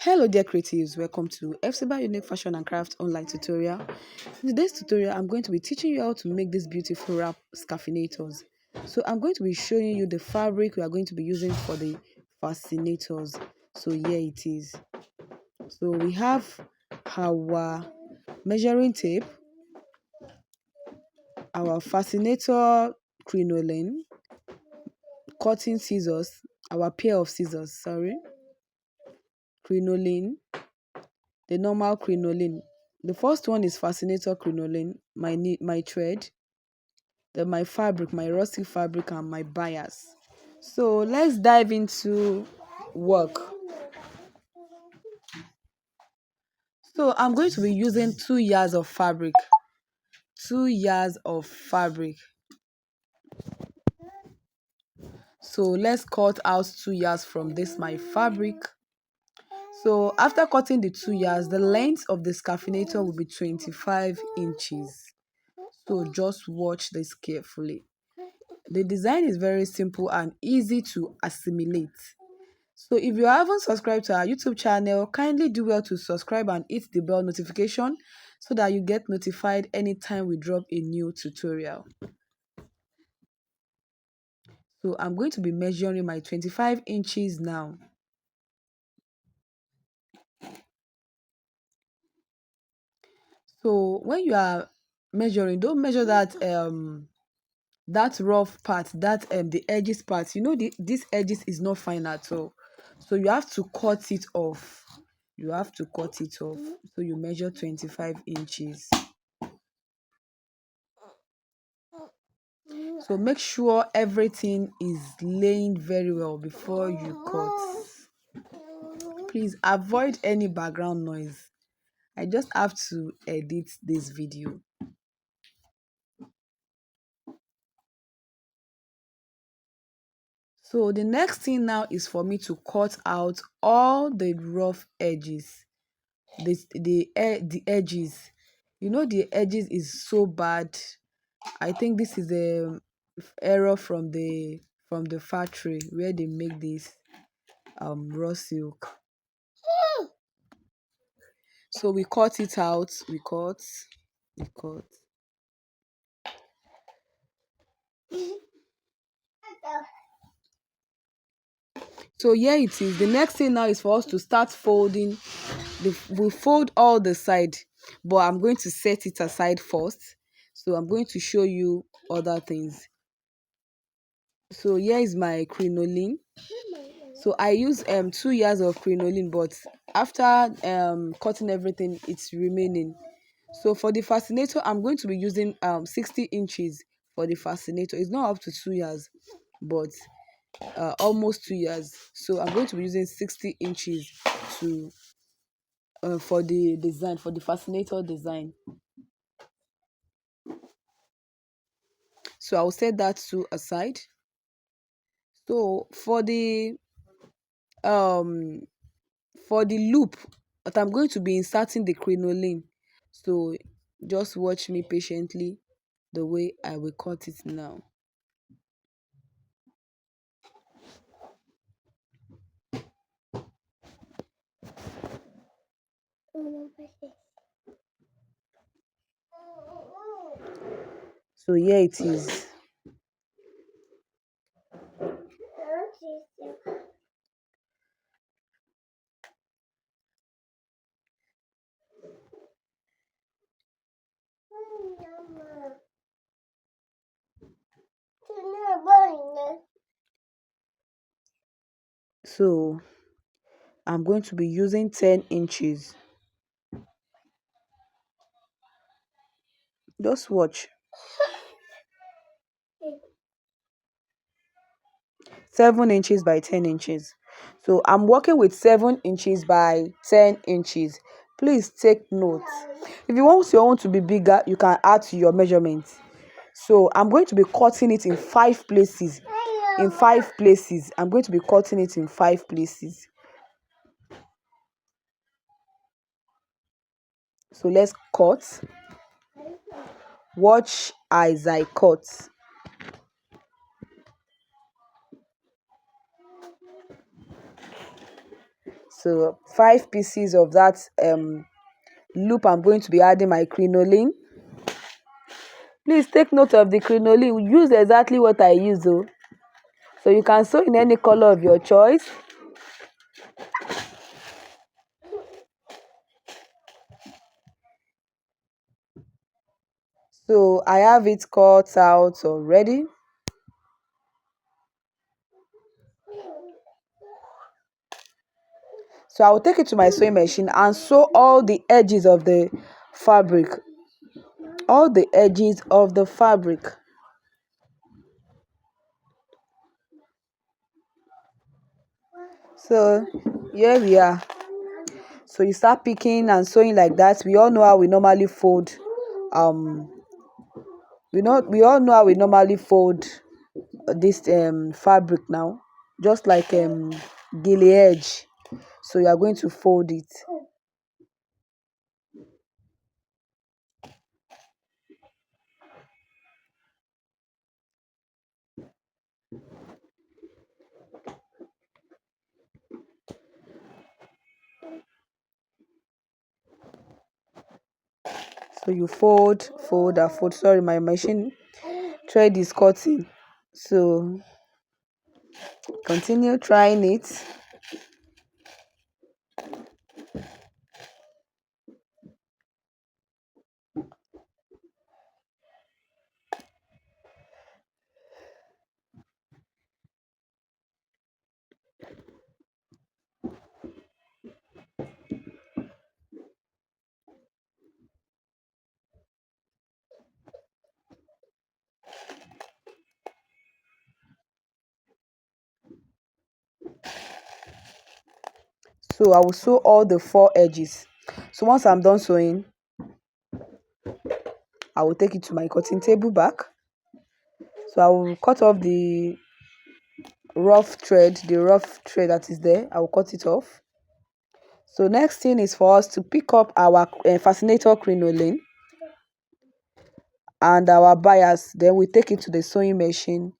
Hello dear creatives, welcome to FCBA Unique Fashion and Craft online tutorial. In today's tutorial, I'm going to be teaching you how to make these beautiful wrap scarfinators. So I'm going to be showing you the fabric we are going to be using for the fascinators. So here it is. So we have our measuring tape, our fascinator crinoline, cutting scissors, our pair of scissors, crinoline, the normal crinoline. The first one is fascinator crinoline, my thread, then my fabric, my rustic fabric, and my bias. So let's dive into work. So I'm going to be using 2 yards of fabric. 2 yards of fabric. So let's cut out 2 yards from this my fabric. So after cutting the 2 yards, the length of the scarfinator will be 25 inches. So just watch this carefully. The design is very simple and easy to assimilate. So if you haven't subscribed to our YouTube channel, kindly do well to subscribe and hit the bell notification so that you get notified anytime we drop a new tutorial. So I'm going to be measuring my 25 inches now. So when you are measuring, don't measure that rough part, that the edges part. You know, this edges is not fine at all, so you have to cut it off. So you measure 25 inches. So make sure everything is laying very well before you cut. Please avoid any background noise. I just have to edit this video. So the next thing now is for me to cut out all the rough edges. The edges. You know, the edges is so bad. I think this is a error from the factory where they make this raw silk. So we cut it out. We cut. So here it is. The next thing now is for us to start folding. We fold all the side, but I'm going to set it aside first. So I'm going to show you other things. So here is my crinoline. So I use 2 yards of crinoline, but after cutting everything, it's remaining. So for the fascinator, I'm going to be using 60 inches for the fascinator. It's not up to 2 yards, but almost 2 years. So I'm going to be using 60 inches to for the design, for the fascinator design. So I'll set that to aside. So for the loop that I'm going to be inserting the crinoline, so just watch me patiently the way I will cut it now. So here it is. So I'm going to be using 10 inches. Just watch. 7 inches by 10 inches. So I'm working with 7 inches by 10 inches. Please take note. If you want your own to be bigger, you can add to your measurements. So I'm going to be cutting it in 5 places. I'm going to be cutting it in 5 places. So let's cut. Watch as I cut. So 5 pieces of that loop, I'm going to be adding my crinoline. Please take note of the crinoline. Use exactly what I use though. So you can sew in any color of your choice. So I have it cut out already. So I will take it to my sewing machine and sew all the edges of the fabric. All the edges of the fabric. So here we are. So you start picking and sewing like that. We all know how we normally fold. We all know how we normally fold this fabric now, just like gilly edge. So you are going to fold it. So you fold and fold. Sorry, my machine thread is cutting. So continue trying it. So I will sew all the 4 edges. So once I'm done sewing, I will take it to my cutting table back. So I will cut off the rough thread that is there. I will cut it off. So next thing is for us to pick up our fascinator crinoline and our bias. Then we take it to the sewing machine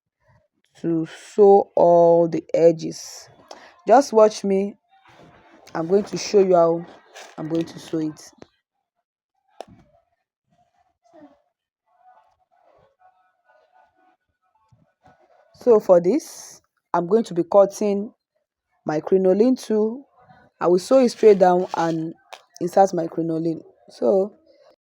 to sew all the edges. Just watch me. I'm going to show you how I'm going to sew it. So for this, I'm going to be cutting my crinoline too. I will sew it straight down and insert my crinoline. So